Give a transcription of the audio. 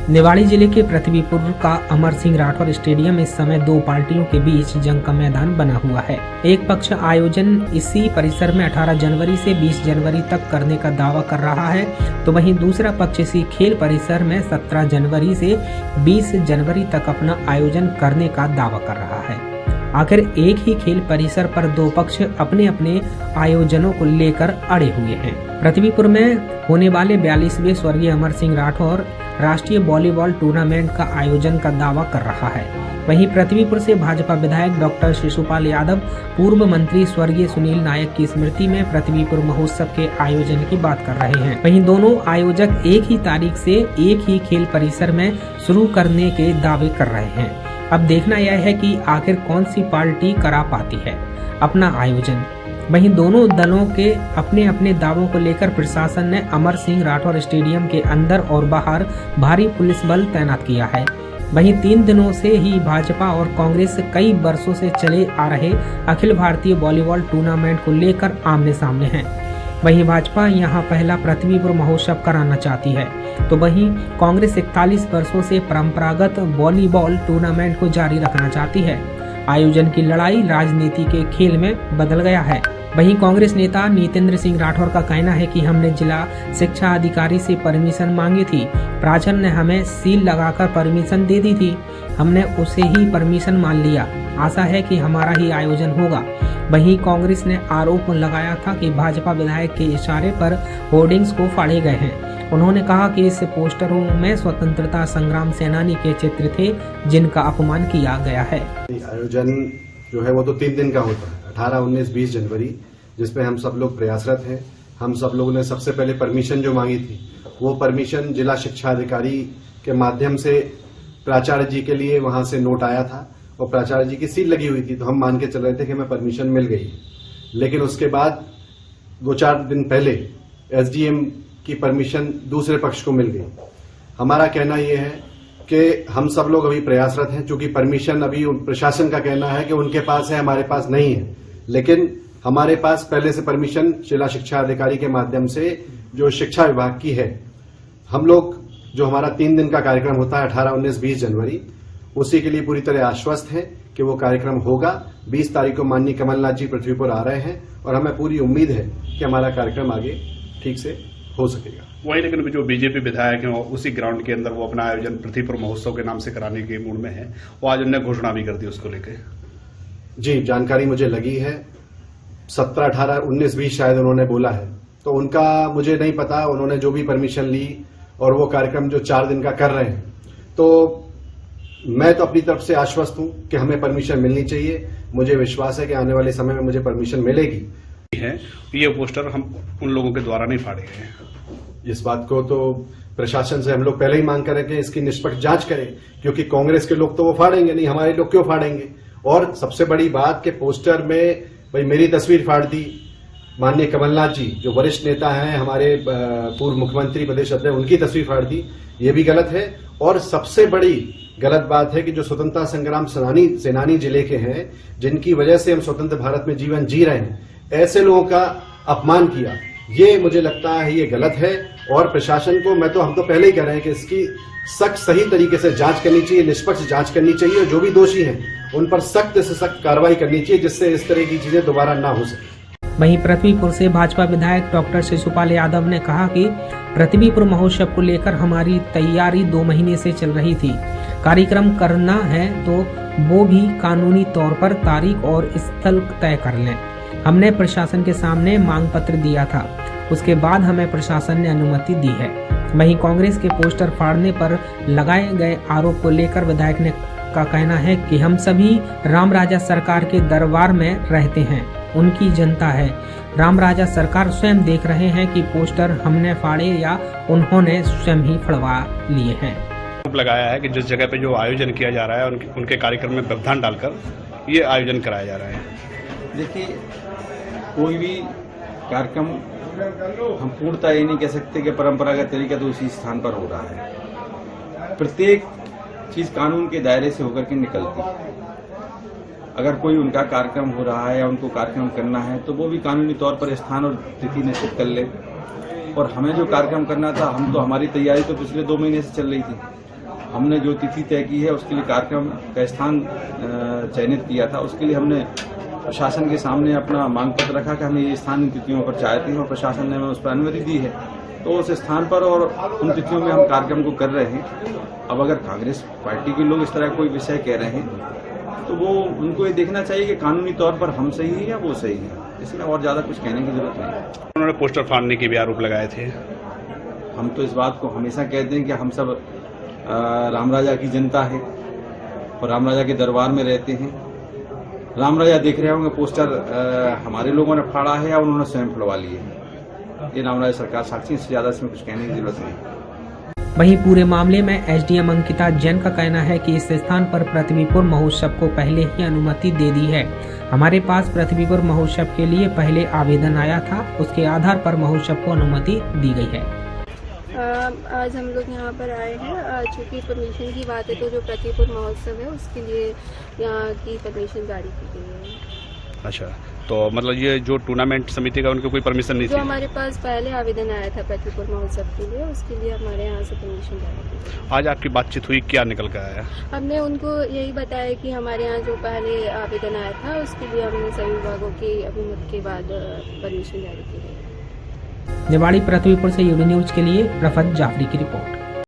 निवाड़ी जिले के पृथ्वीपुर का अमर सिंह राठौर स्टेडियम इस समय दो पार्टियों के बीच जंग का मैदान बना हुआ है। एक पक्ष आयोजन इसी परिसर में 18 जनवरी से 20 जनवरी तक करने का दावा कर रहा है, तो वहीं दूसरा पक्ष इसी खेल परिसर में 17 जनवरी से 20 जनवरी तक अपना आयोजन करने का दावा कर रहा है। आखिर एक ही खेल परिसर पर दो पक्ष अपने अपने आयोजनों को लेकर अड़े हुए हैं। पृथ्वीपुर में होने वाले 42वें स्वर्गीय अमर सिंह राठौर राष्ट्रीय वॉलीबॉल टूर्नामेंट का आयोजन का दावा कर रहा है। वहीं पृथ्वीपुर से भाजपा विधायक डॉक्टर शिशुपाल यादव पूर्व मंत्री स्वर्गीय सुनील नायक की स्मृति में पृथ्वीपुर महोत्सव के आयोजन की बात कर रहे हैं। वहीं दोनों आयोजक एक ही तारीख से एक ही खेल परिसर में शुरू करने के दावे कर रहे हैं। अब देखना यह है कि आखिर कौन सी पार्टी करा पाती है अपना आयोजन। वहीं दोनों दलों के अपने अपने दावों को लेकर प्रशासन ने अमर सिंह राठौर स्टेडियम के अंदर और बाहर भारी पुलिस बल तैनात किया है। वहीं 3 दिनों से ही भाजपा और कांग्रेस कई वर्षों से चले आ रहे अखिल भारतीय वॉलीबॉल टूर्नामेंट को लेकर आमने सामने हैं। वहीं भाजपा यहां पहला पृथ्वीपुर महोत्सव कराना चाहती है, तो वहीं कांग्रेस 41 वर्षों से परंपरागत वॉलीबॉल टूर्नामेंट को जारी रखना चाहती है। आयोजन की लड़ाई राजनीति के खेल में बदल गया है। वहीं कांग्रेस नेता नीतेंद्र सिंह राठौर का कहना है कि हमने जिला शिक्षा अधिकारी से परमिशन मांगी थी, प्राचार्य ने हमें सील लगाकर परमिशन दे दी थी, हमने उसे ही परमिशन मान लिया, आशा है कि हमारा ही आयोजन होगा। वहीं कांग्रेस ने आरोप लगाया था कि भाजपा विधायक के इशारे पर होर्डिंग्स को फाड़े गए हैं। उन्होंने कहा कि इस पोस्टरों में स्वतंत्रता संग्राम सेनानी के चित्र थे जिनका अपमान किया गया है। आयोजन जो है वो तो 3 दिन का होता है, 18, 19, 20 जनवरी, जिसमें हम सब लोग प्रयासरत हैं। हम सब लोगों ने सबसे पहले परमिशन जो मांगी थी वो परमिशन जिला शिक्षा अधिकारी के माध्यम से प्राचार्य जी के लिए वहां से नोट आया था और प्राचार्य जी की सील लगी हुई थी, तो हम मान के चल रहे थे कि हमें परमिशन मिल गई। लेकिन उसके बाद 2-4 दिन पहले एसडीएम की परमिशन दूसरे पक्ष को मिल गई। हमारा कहना यह है कि हम सब लोग अभी प्रयासरत हैं, क्योंकि परमिशन अभी प्रशासन का कहना है कि उनके पास है, हमारे पास नहीं है। लेकिन हमारे पास पहले से परमिशन जिला शिक्षा अधिकारी के माध्यम से जो शिक्षा विभाग की है, हम लोग जो हमारा 3 दिन का कार्यक्रम होता है 18, 19, 20 जनवरी, उसी के लिए पूरी तरह आश्वस्त है कि वो कार्यक्रम होगा। 20 तारीख को माननीय कमलनाथ जी पृथ्वीपुर आ रहे हैं और हमें पूरी उम्मीद है कि हमारा कार्यक्रम आगे ठीक से हो सकेगा। वही, लेकिन जो बीजेपी विधायक हैं उसी ग्राउंड के अंदर वो अपना आयोजन पृथ्वीपुर महोत्सव के नाम से कराने के मूड में है, वो आज उन्होंने घोषणा भी कर दी उसको लेकर। जी, जानकारी मुझे लगी है। 17, 18, 19, 20 शायद उन्होंने बोला है, तो उनका मुझे नहीं पता। उन्होंने जो भी परमिशन ली और वो कार्यक्रम जो 4 दिन का कर रहे हैं, तो मैं तो अपनी तरफ से आश्वस्त हूं कि हमें परमिशन मिलनी चाहिए। मुझे विश्वास है कि आने वाले समय में मुझे परमिशन मिलेगी। है ये पोस्टर हम उन लोगों के द्वारा नहीं फाड़े गए हैं। इस बात को तो प्रशासन से हम लोग पहले ही मांग करें कि इसकी निष्पक्ष जांच करें, क्योंकि कांग्रेस के लोग तो वो फाड़ेंगे नहीं, हमारे लोग क्यों फाड़ेंगे। और सबसे बड़ी बात कि पोस्टर में भाई मेरी तस्वीर फाड़ दी, माननीय कमलनाथ जी जो वरिष्ठ नेता हैं, हमारे पूर्व मुख्यमंत्री प्रदेश अध्यक्ष, उनकी तस्वीर फाड़ दी, ये भी गलत है। और सबसे बड़ी गलत बात है कि जो स्वतंत्रता संग्राम सेनानी जिले के हैं, जिनकी वजह से हम स्वतंत्र भारत में जीवन जी रहे हैं, ऐसे लोगों का अपमान किया, ये मुझे लगता है ये गलत है। और प्रशासन को हम तो पहले ही कह रहे हैं कि इसकी सख्त सही तरीके से जांच करनी चाहिए, निष्पक्ष जांच करनी चाहिए, और जो भी दोषी हैं उन पर सख्त से सख्त कार्रवाई करनी चाहिए, जिससे इस तरह की चीजें दोबारा ना हो सके। वहीं पृथ्वीपुर से भाजपा विधायक डॉक्टर शिशुपाल यादव ने कहा कि पृथ्वीपुर महोत्सव को लेकर हमारी तैयारी 2 महीने से चल रही थी। कार्यक्रम करना है तो वो भी कानूनी तौर पर तारीख और स्थल तय कर लें। हमने प्रशासन के सामने मांग पत्र दिया था, उसके बाद हमें प्रशासन ने अनुमति दी है। वहीं कांग्रेस के पोस्टर फाड़ने पर लगाए गए आरोप को लेकर विधायक ने का कहना है कि हम सभी राम राजा सरकार के दरबार में रहते हैं, उनकी जनता है। राम राजा सरकार स्वयं देख रहे हैं कि पोस्टर हमने फाड़े या उन्होंने स्वयं ही फड़वा लिए हैं। लगाया है कि जिस जगह पे जो आयोजन किया जा रहा है उनके कार्यक्रम में व्यवधान डालकर ये आयोजन कराया जा रहा है। देखिए, कोई भी कार्यक्रम हम पूर्णतः ये नहीं कह सकते कि परंपरागत तरीका तो उसी स्थान पर हो रहा है। प्रत्येक चीज कानून के दायरे से होकर के निकलती है। अगर कोई उनका कार्यक्रम हो रहा है या उनको कार्यक्रम करना है तो वो भी कानूनी तौर पर स्थान और तिथि निश्चित कर ले। और हमें जो कार्यक्रम करना था, हमारी तैयारी तो पिछले 2 महीने से चल रही थी। हमने जो तिथि तय की है उसके लिए कार्यक्रम का स्थान चयनित किया था। उसके लिए हमने प्रशासन के सामने अपना मांग पत्र रखा कि हमें ये स्थान इन तिथियों पर चाहते हैं और प्रशासन ने हमें उस पर अनुमति दी है। तो उस स्थान पर और उन तिथियों में हम कार्यक्रम को कर रहे हैं। अब अगर कांग्रेस पार्टी के लोग इस तरह कोई विषय कह रहे हैं तो वो उनको ये देखना चाहिए कि कानूनी तौर पर हम सही है या वो सही है। इसमें और ज्यादा कुछ कहने की जरूरत नहीं। उन्होंने पोस्टर फाड़ने के भी आरोप लगाए थे। हम तो इस बात को हमेशा कहते हैं कि हम सब राम राजा की जनता है और राम राजा के दरबार में रहते हैं। राम राजा देख रहे होंगे पोस्टर हमारे लोगों ने फाड़ा है या उन्होंने स्वयं फड़वा लिए। ये राम राजा सरकार साक्षी, से ज्यादा इसमें कुछ कहने की जरूरत नहीं। वहीं पूरे मामले में एसडीएम अंकिता जैन का कहना है कि इस स्थान पर पृथ्वीपुर महोत्सव को पहले ही अनुमति दे दी है। हमारे पास पृथ्वीपुर महोत्सव के लिए पहले आवेदन आया था, उसके आधार पर महोत्सव को अनुमति दी गई है। आज हम लोग यहाँ पर आए हैं चूँकि परमिशन की बात है तो जो पृथ्वीपुर महोत्सव है उसके लिए यहाँ की परमिशन जारी की गई है। अच्छा, तो मतलब ये जो टूर्नामेंट समिति का उनकी कोई परमिशन नहीं थी? जो हमारे पास पहले आवेदन आया था पृथ्वीपुर महोत्सव के लिए उसके लिए हमारे यहाँ से परमिशन जारी की गई। आज आपकी बातचीत हुई, क्या निकल कर आया? हमने उनको यही बताया कि हमारे यहाँ जो पहले आवेदन आया था उसके लिए हमने सभी विभागों की अनुमति के बाद परमिशन जारी की गई। निवाड़ी पृथ्वीपुर से यूबी न्यूज के लिए रफत जाफरी की रिपोर्ट।